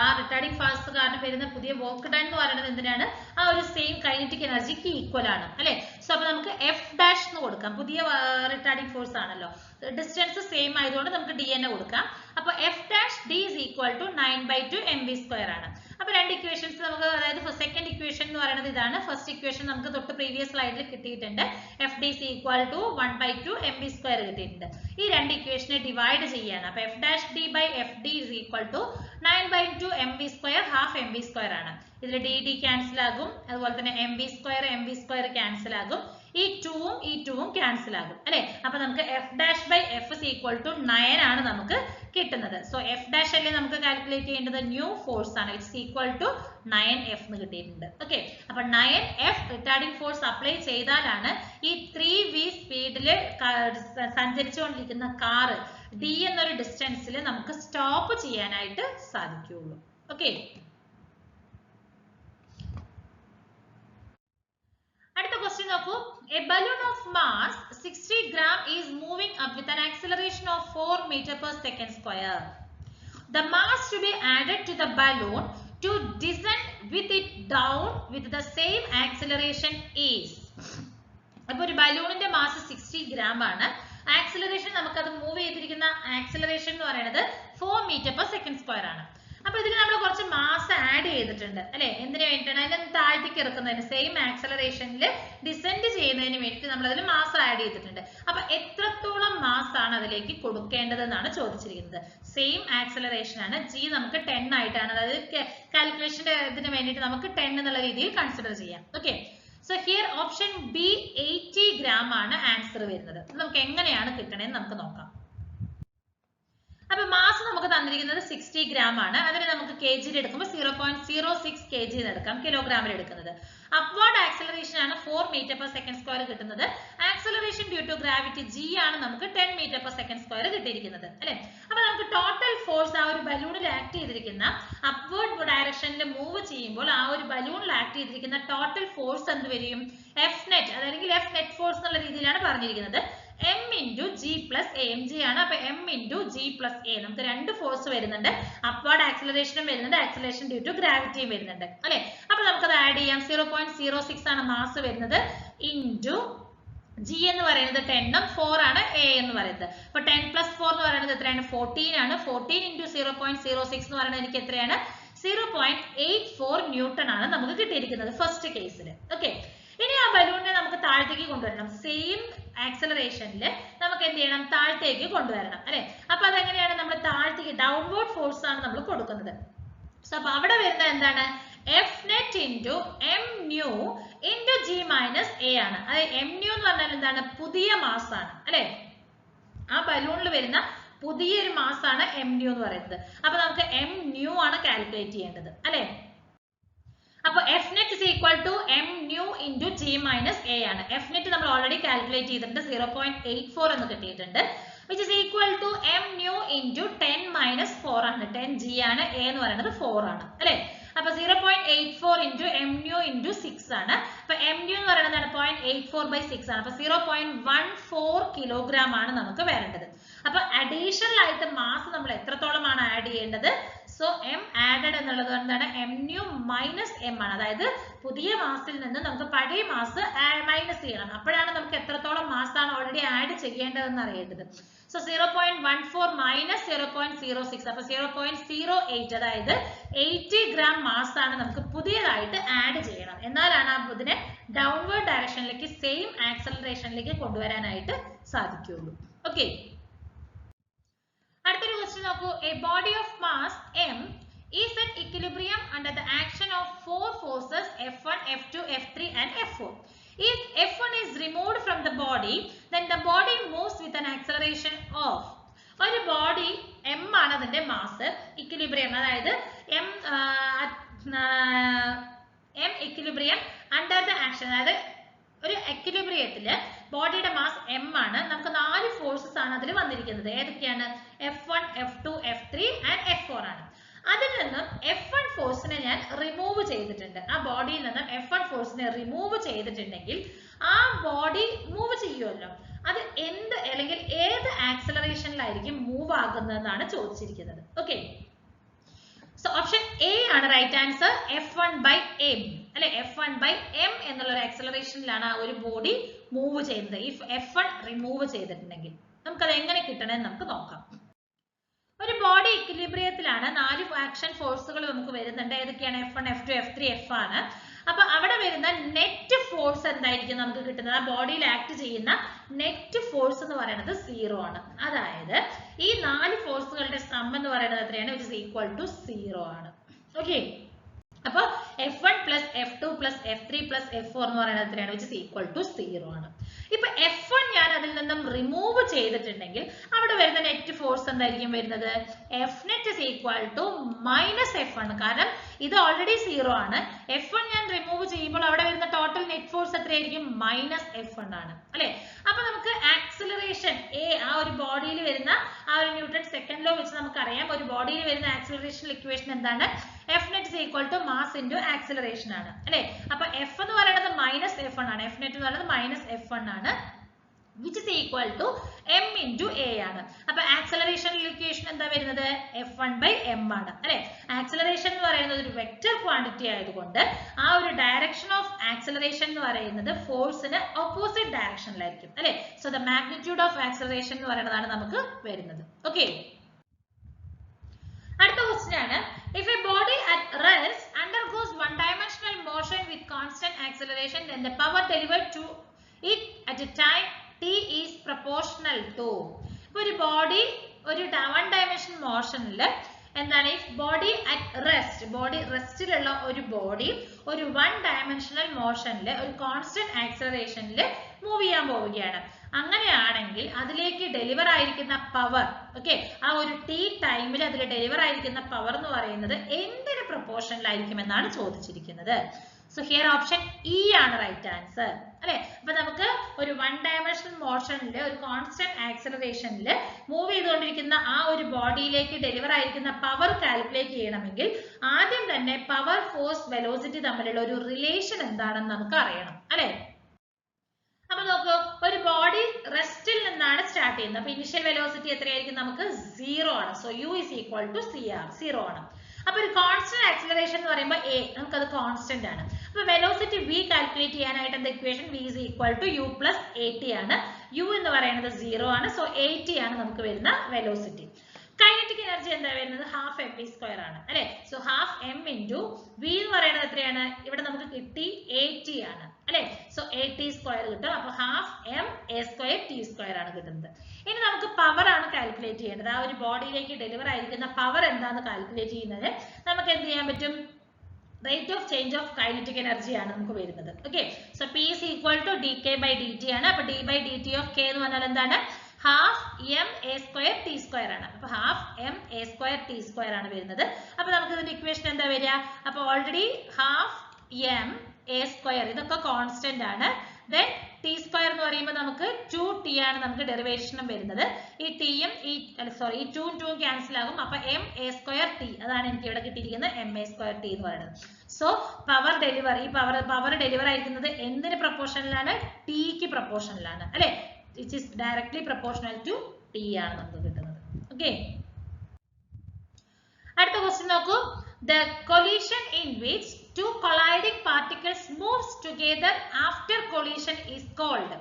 ആ റിട്ടാർഡിംഗ് ഫോഴ്സ് കാരണം വരുന്ന പുതിയ വർക്ക് ഡൺ എന്ന് പറയുന്നത് എന്തിനാണ്? ആ ഒരു സെയിം കൈനറ്റിക് എനർജിക്ക് ഈക്വൽ ആണ് അല്ലെ. സോ അപ്പൊ നമുക്ക് എഫ് ഡാഷ് എന്ന് കൊടുക്കാം. പുതിയ റിട്ടാർഡിംഗ് ഫോഴ്സ് ആണല്ലോ, ഡിസ്റ്റൻസ് സെയിം ആയതുകൊണ്ട് നമുക്ക് ഡി തന്നെ കൊടുക്കാം. അപ്പൊ F dash D is equal to 9/2 mv square ആണ്. അപ്പൊ രണ്ട് ഇക്വേഷൻസ് നമുക്ക്, അതായത് സെക്കൻഡ് ഇക്വേഷൻ എന്ന് പറയുന്നത് ഇതാണ്. ഫസ്റ്റ് ഇക്വേഷൻ നമുക്ക് തൊട്ട് പ്രീവിയസ് സ്ലൈഡിൽ കിട്ടിയിട്ടുണ്ട്. F D is equal to 1/2 mv square കിട്ടിയിട്ടുണ്ട്. ഈ രണ്ട് ഇക്വേഷനെ ഡിവൈഡ് ചെയ്യാണ്. അപ്പൊ F dash D by F D is equal to 9/2 mv square half mv square ആണ്. ഇതിൽ ഡി ഡി ക്യാൻസൽ ആകും, അതുപോലെ തന്നെ mv സ്ക്വയർ ക്യാൻസൽ ആകും, ഈ 2ഉം ക്യാൻസൽ ആകും അല്ലെ. അപ്പൊ നമുക്ക് F dash by F is equal to 9 ആണ് നമുക്ക് കിട്ടുന്നത്. സോ എഫ് ഡാഷ് അല്ലേ നമുക്ക് കാൽക്കുലേറ്റ് ചെയ്യേണ്ടത്? ന്യൂ ഫോഴ്സ് ആണ്, ഇറ്റ്സ് ഈക്വൽ ടു 9f എന്ന് കിട്ടിയിട്ടുണ്ട്. ഓക്കെ, അപ്പൊ 9f റിട്ടാർഡിംഗ് ഫോഴ്സ് അപ്ലൈ ചെയ്താലാണ് ഈ 3v സ്പീഡിൽ സഞ്ചരിച്ചുകൊണ്ടിരിക്കുന്ന കാർ d എന്നൊരു ഡിസ്റ്റൻസിൽ നമുക്ക് സ്റ്റോപ്പ് ചെയ്യാനായിട്ട് സാധിക്കുകയുള്ളൂ. ഓക്കെ, അടുത്ത ക്വസ്റ്റ്യൻ നോക്കൂ. A balloon of mass 60 gram is moving up with an acceleration of 4 meter per second square. The mass to be added to the balloon to descend with it down with the same acceleration is. അപ്പോൾ ഒരു ബലൂണിന്റെ മാസ് 60 gram ആണ്. ആക്സിലറേഷൻ നമുക്കത് മൂവ് ചെയ്തിരിക്കുന്ന ആക്സിലറേഷൻ എന്ന് പറയുന്നത് 4 meter per second square ആണ്. അപ്പൊ ഇതിന് നമ്മൾ കുറച്ച് മാസ് ആഡ് ചെയ്തിട്ടുണ്ട് അല്ലെ. എന്തിനു വേണ്ടിയിട്ടാണ്? അതിനെ താഴത്തേക്ക് ഇറക്കുന്നതിന്, സെയിം ആക്സലറേഷനിൽ ഡിസെൻഡ് ചെയ്യുന്നതിന് വേണ്ടിയിട്ട് നമ്മൾ അതിൽ മാസ് ആഡ് ചെയ്തിട്ടുണ്ട്. അപ്പൊ എത്രത്തോളം മാസ് ആണ് അതിലേക്ക് കൊടുക്കേണ്ടത് എന്നാണ് ചോദിച്ചിരിക്കുന്നത്. സെയിം ആക്സലറേഷൻ ആണ്, ജി നമുക്ക് 10 ആയിട്ടാണ്, അതായത് കാൽക്കുലേഷന്റെ ഇതിന് വേണ്ടിയിട്ട് നമുക്ക് 10 എന്നുള്ള രീതിയിൽ കൺസിഡർ ചെയ്യാം. Okay, so here option B 80 gram ആണ് ആൻസർ വരുന്നത്. നമുക്ക് എങ്ങനെയാണ് കിട്ടണേന്ന് നമുക്ക് നോക്കാം. അപ്പൊ മാസ് നമുക്ക് തന്നിരിക്കുന്നത് 60 gram ആണ്. അതിനെ നമുക്ക് kg എടുക്കുമ്പോൾ 0.06 kg എടുക്കാം, കിലോഗ്രാമിൽ എടുക്കുന്നത്. അപ്വേർഡ് ആക്സലറേഷൻ ആണ് 4 meter per second square കിട്ടുന്നത്. Acceleration due to gravity g ആണ് നമുക്ക് 10 meter per second square കിട്ടിയിരിക്കുന്നത് അല്ലെ. അപ്പൊ നമുക്ക് ടോട്ടൽ ഫോഴ്സ് ആ ഒരു ബലൂണിൽ ആക്ട് ചെയ്തിരിക്കുന്ന അപ്വേർഡ് ഡയറക്ഷനിൽ മൂവ് ചെയ്യുമ്പോൾ ആ ഒരു ബലൂണിൽ ആക്ട് ചെയ്തിരിക്കുന്ന ടോട്ടൽ ഫോഴ്സ് എന്ത് വരും? എഫ് നെറ്റ്, അല്ലെങ്കിൽ എഫ് നെറ്റ് ഫോഴ്സ് എന്നുള്ള രീതിയിലാണ് പറഞ്ഞിരിക്കുന്നത്. m into g plus a, mg ആണ്. അപ്പൊ m into g plus a, നമുക്ക് രണ്ട് ഫോഴ്സ് വരുന്നുണ്ട്. അപ്വേർഡ് ആക്സലറേഷനും വരുന്നുണ്ട്, ആക്സലറേഷൻ ഡ്യൂ ടു ഗ്രാവിറ്റിയും വരുന്നുണ്ട് അല്ലെ. അപ്പൊ നമുക്കത് ആഡ് ചെയ്യാം. 0.06 ആണ് മാസ് വരുന്നത്, ഇൻറ്റു g എന്ന് പറയുന്നത് 10 ഉം 4 ആണ് a എന്ന് പറയുന്നത്. അപ്പൊ 10 plus 4 എന്ന് പറയുന്നത് എത്രയാണ്? 14 ആണ്. 14 into 0.06 എന്ന് പറയുന്നത് എനിക്ക് എത്രയാണ്? 0.84 ന്യൂട്ടൺ ആണ് നമുക്ക് കിട്ടിയിരിക്കുന്നത് ഫസ്റ്റ് കേസിൽ. ഓക്കെ, ഇനി ആ ബലൂണിനെ നമുക്ക് താഴത്തേക്ക് കൊണ്ടുവരണം. സെയിം ആക്സലറേഷനിൽ നമുക്ക് എന്ത് ചെയ്യണം? താഴത്തേക്ക് കൊണ്ടുവരണം അല്ലെ. അപ്പൊ അതെങ്ങനെയാണ്? നമ്മൾ താഴത്തേക്ക് ഡൗൺവേർഡ് ഫോഴ്സ് ആണ് നമ്മൾ കൊടുക്കുന്നത്. സോ അപ്പൊ അവിടെ വരുന്നത് എന്താണ്? F net into M new into G minus A ആണ്. അതായത് എം ന്യൂ എന്ന് പറഞ്ഞാൽ എന്താണ്? പുതിയ മാസ് ആണ് അല്ലെ. ആ ബലൂണിൽ വരുന്ന പുതിയൊരു മാസ് ആണ് എം ന്യൂ എന്ന് പറയുന്നത്. അപ്പൊ നമുക്ക് എം ന്യൂ ആണ് കാൽക്കുലേറ്റ് ചെയ്യേണ്ടത് അല്ലെ. അപ്പൊ F net is equal to M new into G minus A ആണ്. എഫ് നെറ്റ് നമ്മൾ ഓൾറെഡി കാൽക്കുലേറ്റ് ചെയ്തിട്ടുണ്ട്, 0.84 എന്ന് കിട്ടിയിട്ടുണ്ട്. which is equal to m nu into 10 minus 4 ആണ്. 10 g ആണ്, a എന്ന് പറയുന്നത് 4 ആണ് അല്ലെ. അപ്പൊ 0.84 into m nu into 6 ആണ്. അപ്പൊ m nu എന്ന് പറയുന്നത് 0.84/6 ആണ്. അപ്പൊ 0.14 കിലോഗ്രാം ആണ് നമുക്ക് വരേണ്ടത്. അപ്പൊ അഡീഷണൽ ആയിട്ട് മാസ് നമ്മൾ എത്രത്തോളമാണ് ആഡ് ചെയ്യേണ്ടത്? സോ m ആഡഡ് എന്നുള്ളത് എന്താണ്? m nu മൈനസ് m ആണ്. അതായത് പുതിയ മാസിൽ നിന്ന് നമുക്ക് പഴയ മാസ് മൈനസ് ചെയ്യണം. അപ്പോഴാണ് നമുക്ക് എത്രത്തോളം മാസ് ആണ് ഓൾറെഡി ആഡ് ചെയ്യേണ്ടതെന്ന് അറിയേണ്ടത്. സോ 0.14 മൈനസ് 0.06, അപ്പൊ 0.08, അതായത് 80 gram മാസ് ആണ് നമുക്ക് പുതിയതായിട്ട് ആഡ് ചെയ്യണം. എന്നാലാണ് അതിനെ ഡൗൺവേർഡ് ഡയറക്ഷനിലേക്ക് സെയിം ആക്സലറേഷനിലേക്ക് കൊണ്ടുവരാനായിട്ട് സാധിക്കുകയുള്ളൂ. ഓക്കെ. ക്വസ്റ്റ്യൻ നോക്കൂ. A body of mass m is at equilibrium under the action of four forces F1, F2, F3 and F4. If F1 is removed from the body, then the body moves with an acceleration of. ഒരു ബോഡി m ആണ് അതിന്റെ മാസ്, ഇക്വിലിബ്രിയം അതായത് m equilibrium under the action, അതായത് ഒരു എക്വിലിബ്രിയത്തില് ബോഡിയുടെ മാസ് m ആണ്. നമുക്ക് 4 ഫോഴ്സസ് ആണ് അതിൽ വന്നിരിക്കുന്നത്. ഏതൊക്കെയാണ്? F1, F2, F3 and F4 ആണ്. അതിൽ നിന്നും F1 ഫോഴ്സിനെ ഞാൻ റിമൂവ് ചെയ്തിട്ടുണ്ട്. ആ ബോഡിയിൽ നിന്നും F1 ഫോഴ്സിനെ റിമൂവ് ചെയ്തിട്ടുണ്ടെങ്കിൽ ആ ബോഡി മൂവ് ചെയ്യുമല്ലോ, അത് എന്ത് അല്ലെങ്കിൽ ഏത് ആക്സലറേഷനിലായിരിക്കും മൂവ് ആകുന്നതെന്നാണ് ചോദിച്ചിരിക്കുന്നത്. ഓക്കെ, സോ ഓപ്ഷൻ എ ആണ് റൈറ്റ് ആൻസർ. F1/m അല്ലെ, F1/m എന്നുള്ള ഒരു ആക്സലറേഷനിലാണ് ആ ഒരു ബോഡി മൂവ് ചെയ്യുന്നത്. ഇഫ് F1 റിമൂവ് ചെയ്തിട്ടുണ്ടെങ്കിൽ നമുക്കത് എങ്ങനെ കിട്ടണമെന്ന് നമുക്ക് നോക്കാം. ഒരു ബോഡി ഇക്വിലിബ്രിയത്തിലാണ് 4 ആക്ഷൻ ഫോഴ്സുകൾ നമുക്ക് വരുന്നുണ്ട്. ഏതൊക്കെയാണ്? F1, F2, F3, F ആണ്. അപ്പൊ അവിടെ വരുന്ന നെറ്റ് ഫോഴ്സ് എന്തായിരിക്കും നമുക്ക് കിട്ടുന്നത്? ആ ബോഡിയിൽ ആക്ട് ചെയ്യുന്ന നെറ്റ് ഫോഴ്സ് എന്ന് പറയുന്നത് 0 ആണ്. അതായത് ഈ 4 ഫോഴ്സുകളുടെ സം എന്ന് പറയുന്നത് എത്രയാണ്? വിച്ച് ഈസ് ഈക്വൽ ടു 0 ആണ്. ഓക്കെ, അപ്പൊ F1 plus F2 plus F3 plus F4 എന്ന് പറയുന്നത് എത്രയാണ്? വിച്ച് ഈസ് ഈക്വൽ ടു 0 ആണ്. ഇപ്പൊ F1 ഞാൻ അതിൽ നിന്നും റിമൂവ് ചെയ്തിട്ടുണ്ടെങ്കിൽ അവിടെ വരുന്ന നെറ്റ് ഫോഴ്സ് എന്തായിരിക്കും വരുന്നത്? Fnet is equal to minus F1. കാരണം ഇത് ഓൾറെഡി 0 ആണ്. F1 ഞാൻ റിമൂവ് ചെയ്യുമ്പോൾ അവിടെ വരുന്ന ടോട്ടൽ നെറ്റ് ഫോഴ്സ് എത്രയായിരിക്കും? മൈനസ് F1 ആണ് അല്ലെ. അപ്പൊ നമുക്ക് ആക്സിലറേഷൻ A, ആ ഒരു ബോഡിയിൽ വരുന്ന ആ ഒരു ന്യൂട്ടൺ സെക്കൻഡ് ലോ വെച്ച് നമുക്കറിയാം ഒരു ബോഡിയിൽ വരുന്ന ആക്സിലറേഷൻ ഇക്വേഷൻ എന്താണ്? Fnet is equal to mass into acceleration ആണ് അല്ലെ. അപ്പൊ F എന്ന് പറയുന്നത് മൈനസ് F1 ആണ്, Fnet എന്ന് പറയുന്നത് മൈനസ് F1 ആണ്, which is equal to m into a ആണ്. അപ്പൊ ആക്സലറേഷൻ ഇക്വേഷൻ എന്താ വരുന്നത്? F1/m ആണ് അല്ലെ. ആക്സലറേഷൻ എന്ന് പറയുന്നത് ഒരു വെക്റ്റർ ക്വാണ്ടിറ്റി ആയതുകൊണ്ട് ആ ഒരു ഡയറക്ഷൻ ഓഫ് ആക്സലറേഷൻ എന്ന് പറയുന്നത് ഫോഴ്സിന് ഓപ്പോസിറ്റ് ഡയറക്ഷനിലായിരിക്കും അല്ലെ. So the magnitude of acceleration എന്ന് പറയുന്നതാണ് നമുക്ക് വരുന്നത്. ഓക്കെ, അടുത്ത ക്വസ്റ്റ്യൻ ആണ്. If a body at rest undergoes one-dimensional motion with constant acceleration, then the power delivered to it at a time t is proportional to. ഇപ്പൊ ഒരു ബോഡി ഒരു വൺ ഡയമെൻഷൻ മോഷനിൽ എന്താണ്? If body at rest, body റെസ്റ്റിലുള്ള ഒരു ബോഡി ഒരു വൺ ഡയമെൻഷണൽ മോഷനിൽ ഒരു കോൺസ്റ്റന്റ് ആക്സലറേഷനിൽ മൂവ് ചെയ്യാൻ പോവുകയാണ്. അങ്ങനെയാണെങ്കിൽ അതിലേക്ക് ഡെലിവർ ആയിരിക്കുന്ന പവർ, ഓക്കെ, ആ ഒരു ടി ടൈമിൽ അതിൽ ഡെലിവർ ആയിരിക്കുന്ന പവർ എന്ന് പറയുന്നത് എന്തിന് പ്രൊപ്പോർഷനിലായിരിക്കും എന്നാണ് ചോദിച്ചിരിക്കുന്നത്. സോ ഹിയർ ഓപ്ഷൻ ഇ ആണ് റൈറ്റ് ആൻസർ അല്ലെ. അപ്പൊ നമുക്ക് ഒരു വൺ ഡയമെൻഷണൽ മോഷനിൽ ഒരു കോൺസ്റ്റന്റ് ആക്സലറേഷനിൽ മൂവ് ചെയ്തുകൊണ്ടിരിക്കുന്ന ആ ഒരു ബോഡിയിലേക്ക് ഡെലിവർ ആയിരിക്കുന്ന പവർ കാൽക്കുലേറ്റ് ചെയ്യണമെങ്കിൽ ആദ്യം തന്നെ പവർ, ഫോഴ്സ്, വെലോസിറ്റി തമ്മിലുള്ള ഒരു റിലേഷൻ എന്താണെന്ന് നമുക്ക് അറിയണം അല്ലെ. അപ്പൊ നോക്കൂ, ഒരു ബോഡി റെസ്റ്റിൽ നിന്നാണ് സ്റ്റാർട്ട് ചെയ്യുന്നത്. അപ്പൊ ഇനിഷ്യൽ വെലോസിറ്റി എത്രയായിരിക്കും? നമുക്ക് 0 ആണ്. So u is equal to cr, 0 ആണ്. അപ്പൊ ഒരു കോൺസ്റ്റന്റ് ആക്സിലറേഷൻ എന്ന് പറയുമ്പോൾ a, നമുക്കത് കോൺസ്റ്റന്റ് ആണ്. അപ്പൊ വെലോസിറ്റി v കാൽക്കുലേറ്റ് ചെയ്യാനായിട്ട് എന്താ equation? v is equal to u plus at ആണ്. u എന്ന് പറയുന്നത് 0 ആണ്. സോ 80 ആണ് നമുക്ക് വരുന്ന വെലോസിറ്റി. കൈനറ്റിക് എനർജി എന്താ വരുന്നത്? ഹാഫ് mv² ആണ് അല്ലെ. So half m into v എന്ന് പറയുന്നത് എത്രയാണ്? ഇവിടെ നമുക്ക് കിട്ടി 80 ആണ് അല്ലെ. സോ 80² കിട്ടും. അപ്പൊ ഹാഫ് m a² t² ആണ് കിട്ടുന്നത്. ഇനി നമുക്ക് പവർ ആണ് കാൽക്കുലേറ്റ് ചെയ്യേണ്ടത്. ആ ഒരു ബോഡിയിലേക്ക് ഡെലിവർ ആയിരിക്കുന്ന പവർ എന്താണെന്ന് കാൽക്കുലേറ്റ് ചെയ്യുന്നത് നമുക്ക് എന്ത് ചെയ്യാൻ പറ്റും? Rate of change of kinetic energy ആണ് നമുക്ക് വരുന്നത്. Okay, so p is equal to dk/dt ആണ്. അപ്പൊ d/dt of k എന്ന് പറഞ്ഞാൽ എന്താണ്? ഹാഫ് m a² t² ആണ്. അപ്പൊ ഹാഫ് m a² t² ആണ് വരുന്നത്. അപ്പൊ നമുക്ക് ഇതിന്റെ ഇക്വേഷൻ എന്താ വരിക? അപ്പൊ ഓൾറെഡി ഹാഫ് m a² ഇതൊക്കെ കോൺസ്റ്റന്റ് ആണ്. ദെൻ t² എന്ന് പറയുമ്പോൾ നമുക്ക് 2t ആണ് നമുക്ക് ഡെറിവേഷനും വരുന്നത്. ഈ ടിയും ഈ 2 ക്യാൻസൽ ആകും. അപ്പൊ m a² t, അതാണ് എനിക്ക് ഇവിടെ കിട്ടിയിരിക്കുന്നത് m a² t എന്ന് പറയുന്നത്. സോ പവർ ഡെലിവർ, ഈ പവർ ഡെലിവർ ആയിരിക്കുന്നത് എന്തിന് പ്രൊപ്പോർഷനിലാണ്? ടിക്ക് പ്രൊപ്പോർഷനിലാണ് അല്ലെ. which is directly proportional to t ആണ് നമുക്ക് കിട്ടുന്നത്. ഓക്കെ, അടുത്ത ക്വസ്റ്റ്യൻ നോക്കൂ. The collision in which two colliding particles moves together after collision is called.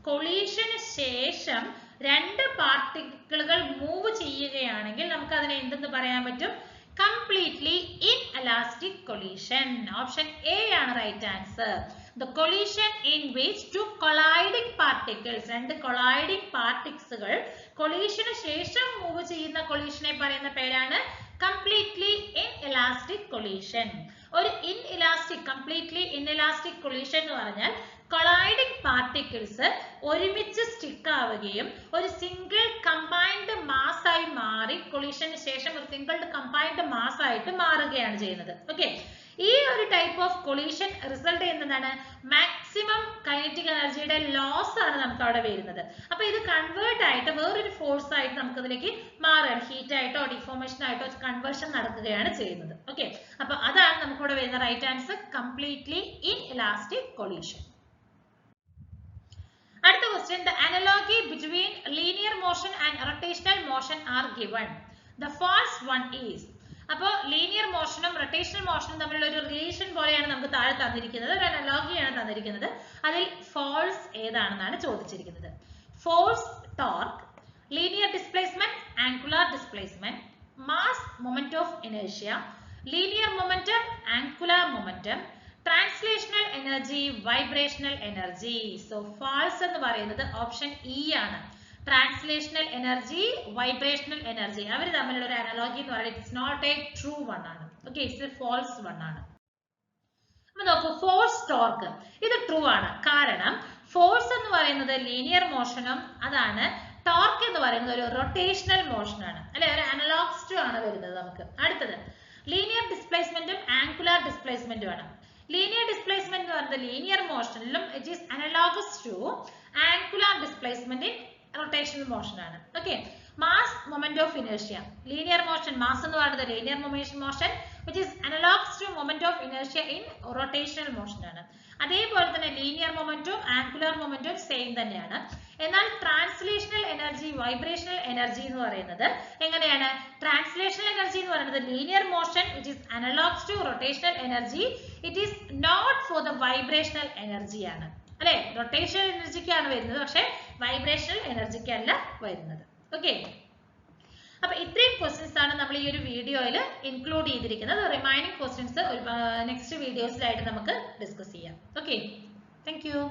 കൊളീഷന് ശേഷം രണ്ട് പാർട്ടിക്കിളുകൾ മൂവ് ചെയ്യുകയാണെങ്കിൽ നമുക്ക് അതിനെ എന്തെന്ന് പറയാൻ പറ്റും? completely inelastic collision. Option A ആണ് right answer. The collision in which two colliding particles, രണ്ട് colliding particles collision ശേഷം മൂവ് ചെയ്യുന്ന collisionനെ പറയുന്ന പേരാണ് completely inelastic collision. ഒരു inelastic, completely inelastic collision എന്ന് പറഞ്ഞാൽ colliding particles ഒരുമിച്ച് സ്റ്റിക്ക് ആവുകയും ഒരു സിംഗിൾ കമ്പൈൻഡ് മാസ് ആയി മാറി കൊളീഷന് ശേഷം ഒരു സിംഗിൾ കമ്പൈൻഡ് മാസ് ആയിട്ട് മാറുകയാണ് ചെയ്യുന്നത്. ഓക്കെ, ഈ ഒരു ടൈപ്പ് ഓഫ് കൊളീഷൻ റിസൾട്ട് ചെയ്യുന്നതാണ് മാക്സിമം കൈനറ്റിക് എനർജിയുടെ ലോസ് ആണ് നമുക്ക് അവിടെ വരുന്നത്. അപ്പൊ ഇത് കൺവേർട്ട് ആയിട്ട് വേറൊരു ഫോഴ്സ് ആയിട്ട് നമുക്ക് ഇതിലേക്ക് മാറുകയാണ്, ഹീറ്റ് ആയിട്ടോ ഡിഫോർമേഷൻ ആയിട്ടോ കൺവേർഷൻ നടക്കുകയാണ് ചെയ്യുന്നത്. ഓക്കെ, അപ്പൊ അതാണ് നമുക്കിവിടെ വരുന്ന right answer, completely inelastic collision. അടുത്ത question, the analogy between linear motion and rotational motion are given. The false one is. അപ്പോൾ ലീനിയർ മോഷനും റൊട്ടേഷണൽ മോഷനും തമ്മിലുള്ള ഒരു റിലേഷൻ പോലെയാണ് നമുക്ക് താഴെ തന്നിരിക്കുന്നത്, ഒരു അനലോഗിയാണ് തന്നിരിക്കുന്നത്. അതിൽ ഫോൾസ് ഏതാണെന്നാണ് ചോദിച്ചിരിക്കുന്നത്. Force torque, linear displacement, angular displacement, mass moment of inertia, linear momentum, angular momentum, translational energy, vibrational energy. So false എന്ന് പറയുന്നത് ഓപ്ഷൻ ഇ ആണ്. ട്രാൻസ്ലേഷണൽ എനർജി, വൈബ്രേഷണൽ എനർജി അവർ തമ്മിലുള്ള ഒരു അനലോഗി എന്ന് പറയുന്നത് it's not a true one ആണ്. Okay, it's a false one ആണ്. അപ്പൊ നോക്കൂ, ഫോഴ്സ് ടോർക്ക് ഇത് ട്രൂ ആണ്. കാരണം ഫോഴ്സ് എന്ന് പറയുന്നത് ലീനിയർ മോഷനും അതാണ്, ടോർക്ക് എന്ന് പറയുന്നത് ഒരു റൊട്ടേഷണൽ മോഷൻ ആണ്, അല്ലെ, ഒരു അനലോഗ്സ് ടു ആണ് വരുന്നത് നമുക്ക്. അടുത്തത് ലീനിയർ ഡിസ്പ്ലേസ്മെന്റും ആംഗുലാർ ഡിസ്പ്ലേസ്മെന്റും ആണ്. ലീനിയർ ഡിസ്പ്ലേസ്മെന്റ് എന്ന് പറയുന്നത് ലീനിയർ മോഷനിലും it is analogous to angular displacement in rotational motion ആണ്. Okay, mass moment of inertia, linear motion mass എന്ന് പറയുന്നത് linear motion which is analogous to moment of inertia in rotational motion ആണ്. അതേപോലെ തന്നെ linear momentum angular momentum same തന്നെയാണ്. എന്നാൽ ട്രാൻസ്ലേഷണൽ എനർജി, വൈബ്രേഷണൽ എനർജി എന്ന് പറയുന്നത് എങ്ങനെയാണ്? ട്രാൻസ്ലേഷണൽ എനർജി എന്ന് പറയുന്നത് linear motion which is analogous to rotational energy, it is not for the vibrational energy ആണ്, അല്ലെ, റൊട്ടേഷണൽ എനർജിക്കാണ് വരുന്നത്, പക്ഷെ വൈബ്രേഷണൽ എനർജിക്കല്ല വരുന്നത്. ഓക്കെ, അപ്പൊ ഇത്രയും ക്വസ്റ്റ്യൻസ് ആണ് നമ്മൾ ഈ ഒരു വീഡിയോയിൽ ഇൻക്ലൂഡ് ചെയ്തിരിക്കുന്നത്. റിമൈനിങ് ക്വസ്റ്റ്യൻസ് നെക്സ്റ്റ് വീഡിയോസിലായിട്ട് നമുക്ക് ഡിസ്കസ് ചെയ്യാം. Okay, thank you.